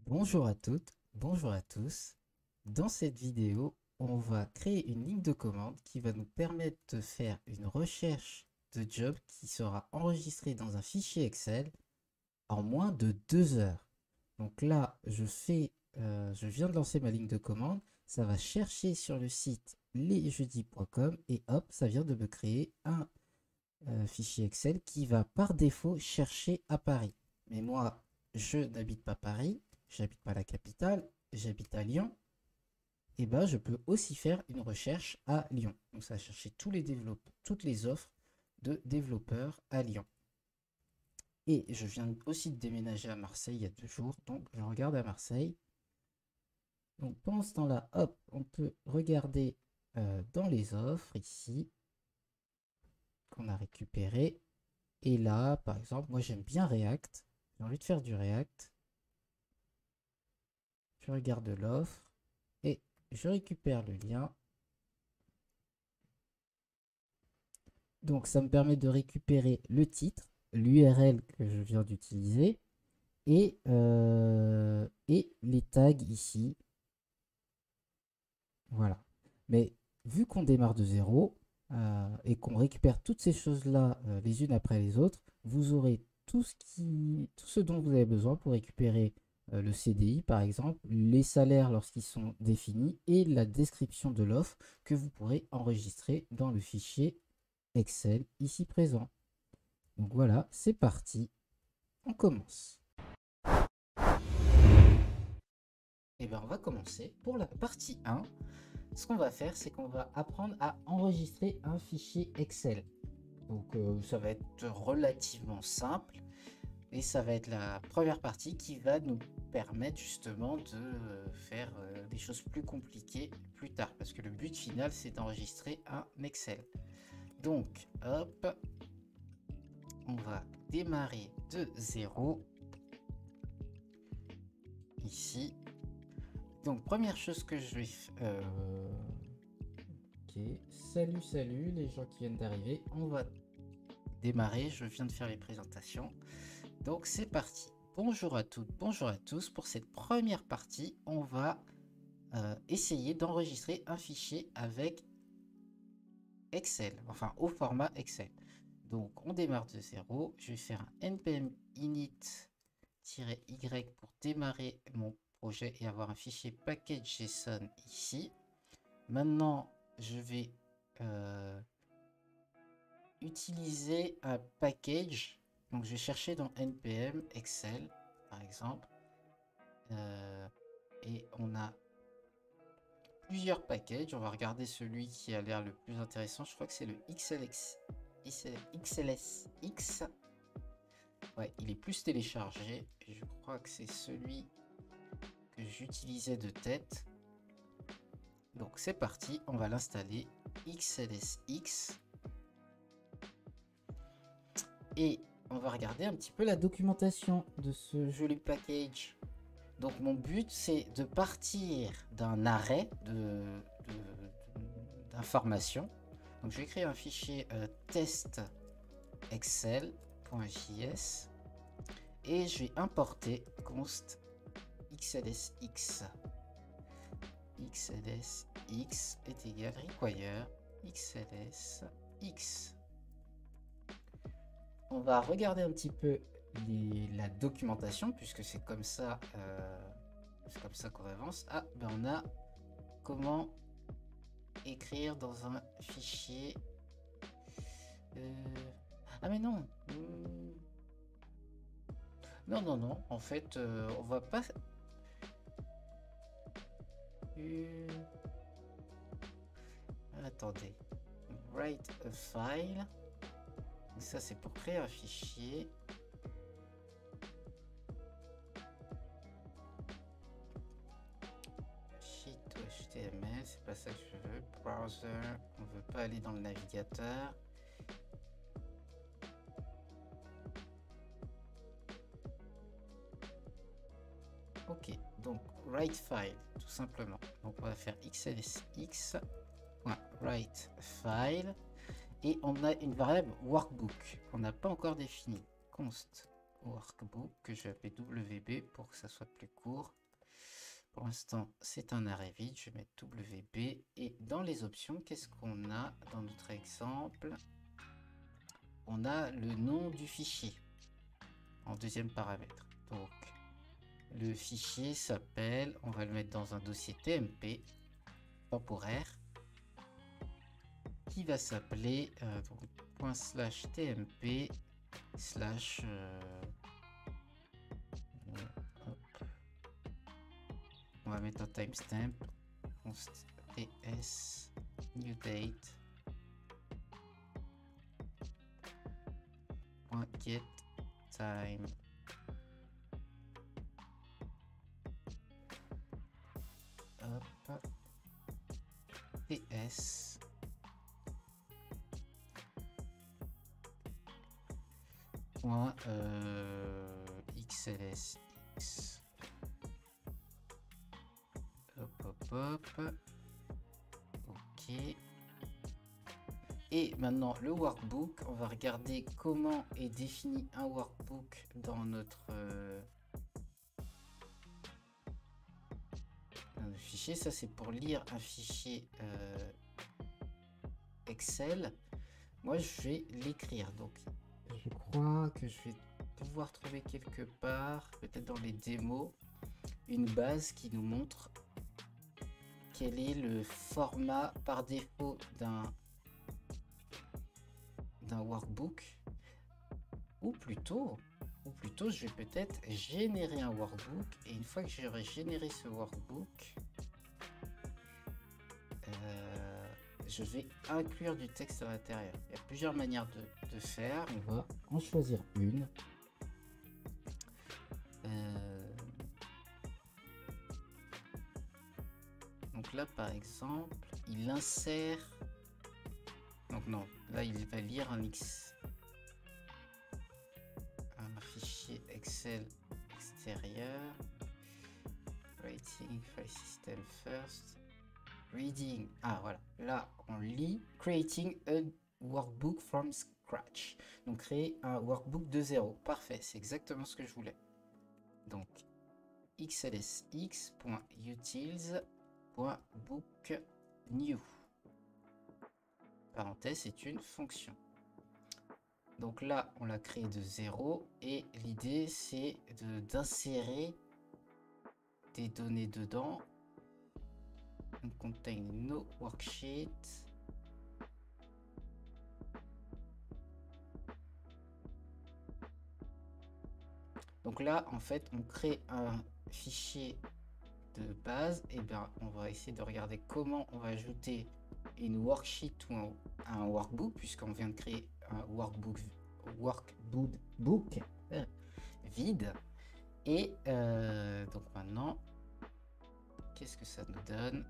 Bonjour à toutes, bonjour à tous. Dans cette vidéo, on va créer une ligne de commande qui va nous permettre de faire une recherche de job qui sera enregistrée dans un fichier Excel en moins de 2 heures. Donc là, je viens de lancer ma ligne de commande. Ça va chercher sur le site lesjeudis.com et hop, ça vient de me créer un fichier Excel qui va par défaut chercher à Paris. Mais moi, je n'habite pas Paris, j'habite pas la capitale, j'habite à Lyon. Et ben, je peux aussi faire une recherche à Lyon. Donc ça va chercher toutes les offres de développeurs à Lyon. Et je viens aussi de déménager à Marseille il y a 2 jours, donc je regarde à Marseille. Donc pendant ce temps-là, hop, on peut regarder dans les offres ici qu'on a récupérées. Et là, par exemple, moi j'aime bien React. J'ai envie de faire du React. Je regarde l'offre et je récupère le lien. Donc ça me permet de récupérer le titre, l'URL que je viens d'utiliser et les tags ici. Voilà. Mais vu qu'on démarre de zéro et qu'on récupère toutes ces choses-là les unes après les autres, vous aurez tout ce dont vous avez besoin pour récupérer le CDI par exemple, les salaires lorsqu'ils sont définis et la description de l'offre que vous pourrez enregistrer dans le fichier Excel ici présent. Donc voilà, c'est parti, on commence. Et bien on va commencer pour la partie 1. Ce qu'on va faire, c'est qu'on va apprendre à enregistrer un fichier Excel. Donc ça va être relativement simple et ça va être la première partie qui va nous permettre justement de faire des choses plus compliquées plus tard parce que le but final c'est d'enregistrer un Excel. Donc hop, on va démarrer de zéro ici. Donc première chose que je vais ok, salut les gens qui viennent d'arriver, on va démarrer, je viens de faire les présentations. Donc c'est parti. Bonjour à toutes, bonjour à tous. Pour cette première partie, on va essayer d'enregistrer un fichier avec Excel, enfin au format Excel. Donc on démarre de zéro. Je vais faire un npm init-y pour démarrer mon projet et avoir un fichier package.json ici. Maintenant, je vais utiliser un package. Donc je vais chercher dans npm Excel par exemple. Et on a plusieurs packages. On va regarder celui qui a l'air le plus intéressant. Je crois que c'est le XLSX. Ouais, il est plus téléchargé. Et je crois que c'est celui que j'utilisais de tête. Donc c'est parti, on va l'installer. XLSX. Et on va regarder un petit peu la documentation de ce joli package. Donc mon but c'est de partir d'un arrêt d'information. Donc je vais créer un fichier test excel.js et je vais importer const xlsx. xlsx est égal require xlsx. On va regarder un petit peu la documentation puisque c'est comme ça qu'on avance. Ah ben on a comment écrire dans un fichier ah mais non non en fait on va pas attendez, write a file. Ça c'est pour créer un fichier. HTML, c'est pas ça que je veux. Browser, on veut pas aller dans le navigateur. Ok, donc write file, tout simplement. Donc on va faire xlsx.write file et on a une variable workbook qu'on n'a pas encore définie. Const workbook que je vais appeler WB pour que ça soit plus court. Pour l'instant, c'est un arrêt vide. Je vais mettre WB. Et dans les options, qu'est-ce qu'on a dans notre exemple? On a le nom du fichier en deuxième paramètre. Donc, le fichier s'appelle, on va le mettre dans un dossier TMP temporaire qui va s'appeler ./tmp/ on va mettre un timestamp ts new date .get time ts xlsx. Hop. Ok. Et maintenant le workbook, on va regarder comment est défini un workbook dans notre fichier. Ça c'est pour lire un fichier Excel. Moi je vais l'écrire, donc je crois que je vais pouvoir trouver quelque part, peut-être dans les démos, une base qui nous montre quel est le format par défaut d'un workbook, ou plutôt je vais peut-être générer un workbook, et une fois que j'aurai généré ce workbook, je vais inclure du texte à l'intérieur. Il y a plusieurs manières de faire, on va en choisir une. Donc là par exemple, il insère, donc non, là il va lire un fichier Excel extérieur, Creating File System First, Reading, ah voilà, là on lit Creating a Workbook from Scratch, donc créer un workbook de zéro. Parfait, c'est exactement ce que je voulais. Donc xlsx.utils.bookNew, parenthèse, c'est une fonction. Donc là on l'a créé de zéro, et l'idée c'est d'insérer des données dedans. On contain no worksheet. Donc là en fait on crée un fichier de base, et bien on va essayer de regarder comment on va ajouter une worksheet ou un workbook, puisqu'on vient de créer un workbook vide. Et donc maintenant, qu'est-ce que ça nous donne?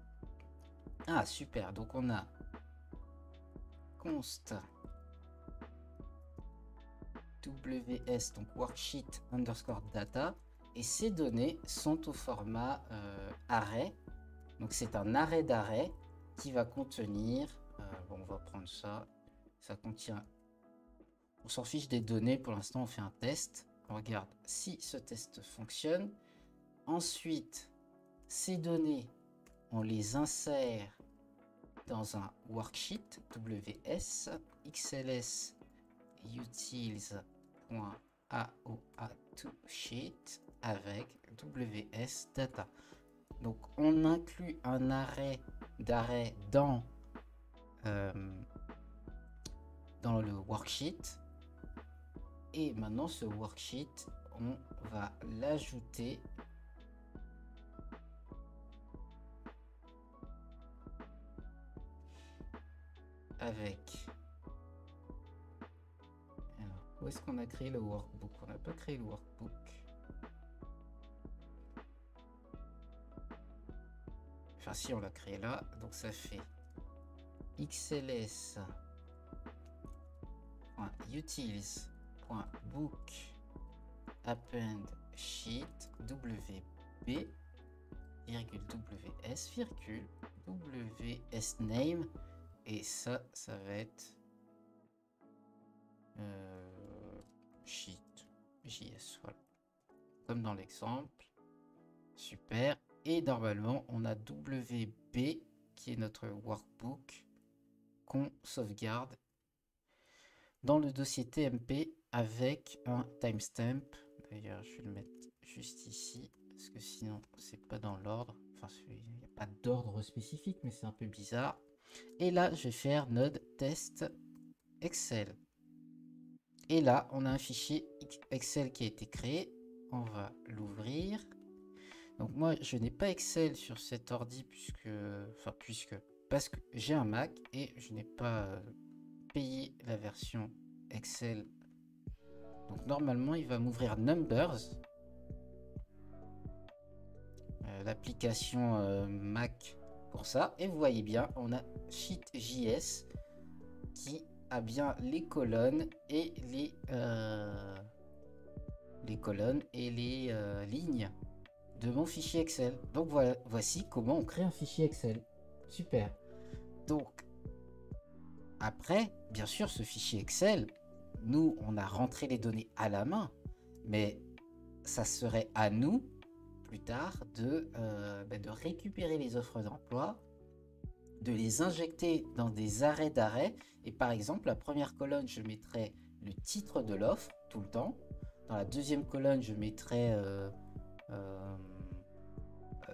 Ah super, donc on a const ws, donc worksheet underscore data, et ces données sont au format array. Donc c'est un arrêt d'arrêt qui va contenir, bon, on va prendre ça, ça contient, on s'en fiche des données pour l'instant, on fait un test, on regarde si ce test fonctionne. Ensuite ces données on les insère dans un worksheet ws xls utils.aoa2sheet avec ws data. Donc on inclut un arrêt d'arrêt dans le worksheet, et maintenant ce worksheet on va l'ajouter avec, alors où est-ce qu'on a créé le workbook? On n'a pas créé le workbook. Enfin si, on l'a créé là, donc ça fait xls.utils.book append sheet wb ws ws name, et ça va être sheet, JS. Voilà. Comme dans l'exemple. Super. Et normalement, on a WB qui est notre workbook qu'on sauvegarde dans le dossier TMP avec un timestamp. D'ailleurs, je vais le mettre juste ici parce que sinon, c'est pas dans l'ordre. Enfin, il n'y a pas d'ordre spécifique, mais c'est un peu bizarre. Et là, je vais faire node test Excel. Et là, on a un fichier Excel qui a été créé. On va l'ouvrir. Donc moi, je n'ai pas Excel sur cet ordi parce que j'ai un Mac et je n'ai pas payé la version Excel. Donc normalement, il va m'ouvrir Numbers, l'application Mac pour ça. Et vous voyez bien, on a Sheet.js qui a bien les colonnes et les lignes de mon fichier Excel. Donc voilà, voici comment on crée un fichier Excel. Super. Donc après, bien sûr, ce fichier Excel, nous, on a rentré les données à la main, mais ça serait à nous, plus tard, de récupérer les offres d'emploi, de les injecter dans des arrêts d'arrêt. Et par exemple, la première colonne, je mettrai le titre de l'offre tout le temps. Dans la deuxième colonne, je mettrai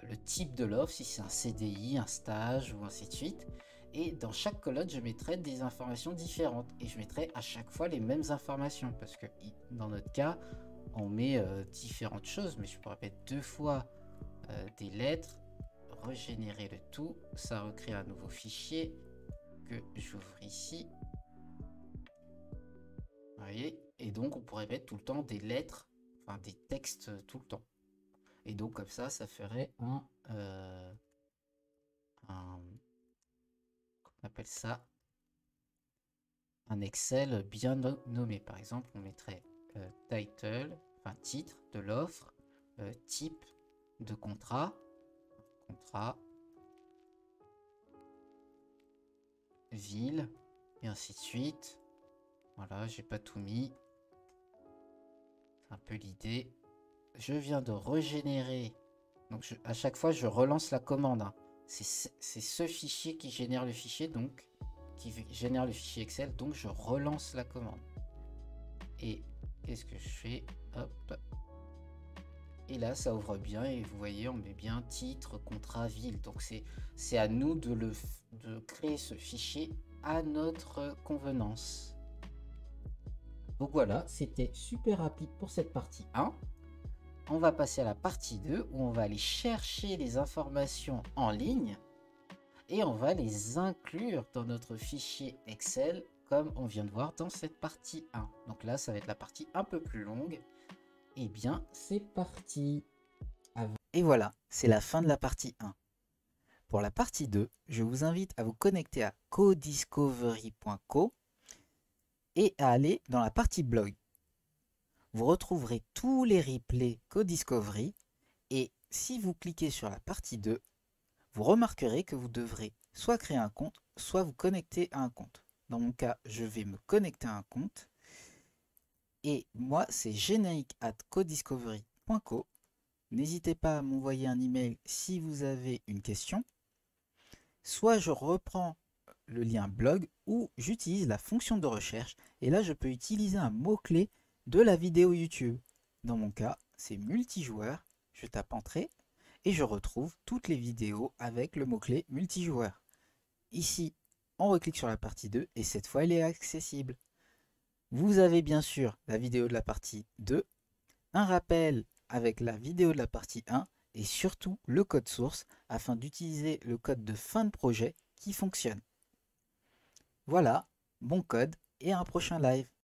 le type de l'offre, si c'est un CDI, un stage ou ainsi de suite. Et dans chaque colonne, je mettrai des informations différentes. Et je mettrai à chaque fois les mêmes informations. Parce que dans notre cas, on met différentes choses. Mais je pourrais mettre 2 fois des lettres, régénérer le tout. Ça recrée un nouveau fichier que j'ouvre ici. Vous voyez? Et donc, on pourrait mettre tout le temps des lettres, enfin des textes tout le temps. Et donc, comme ça ferait on appelle ça un Excel bien nommé. Par exemple, on mettrait title, enfin titre de l'offre, type de contrat, ville, et ainsi de suite. Voilà, j'ai pas tout mis. C'est un peu l'idée. Je viens de régénérer. Donc à chaque fois, je relance la commande. Hein. C'est ce fichier qui génère le fichier, donc qui génère le fichier Excel. Donc je relance la commande. Et qu'est-ce que je fais? Hop. Et là, ça ouvre bien. Et vous voyez, on met bien titre, contrat, ville. Donc c'est à nous de créer ce fichier à notre convenance. Donc voilà, c'était super rapide pour cette partie 1. On va passer à la partie 2 où on va aller chercher les informations en ligne et on va les inclure dans notre fichier Excel comme on vient de voir dans cette partie 1. Donc là, ça va être la partie un peu plus longue. Eh bien, c'est parti. Et voilà, c'est la fin de la partie 1. Pour la partie 2, je vous invite à vous connecter à codiscovery.co et à aller dans la partie blog. Vous retrouverez tous les replays Codiscovery et si vous cliquez sur la partie 2, vous remarquerez que vous devrez soit créer un compte, soit vous connecter à un compte. Dans mon cas, je vais me connecter à un compte et moi, c'est générique@codiscovery.co. N'hésitez pas à m'envoyer un email si vous avez une question. Soit je reprends le lien blog ou j'utilise la fonction de recherche et là, je peux utiliser un mot-clé de la vidéo YouTube. Dans mon cas, c'est multijoueur. Je tape entrée et je retrouve toutes les vidéos avec le mot-clé multijoueur. Ici, on reclique sur la partie 2 et cette fois, elle est accessible. Vous avez bien sûr la vidéo de la partie 2, un rappel avec la vidéo de la partie 1 et surtout le code source afin d'utiliser le code de fin de projet qui fonctionne. Voilà, bon code et à un prochain live.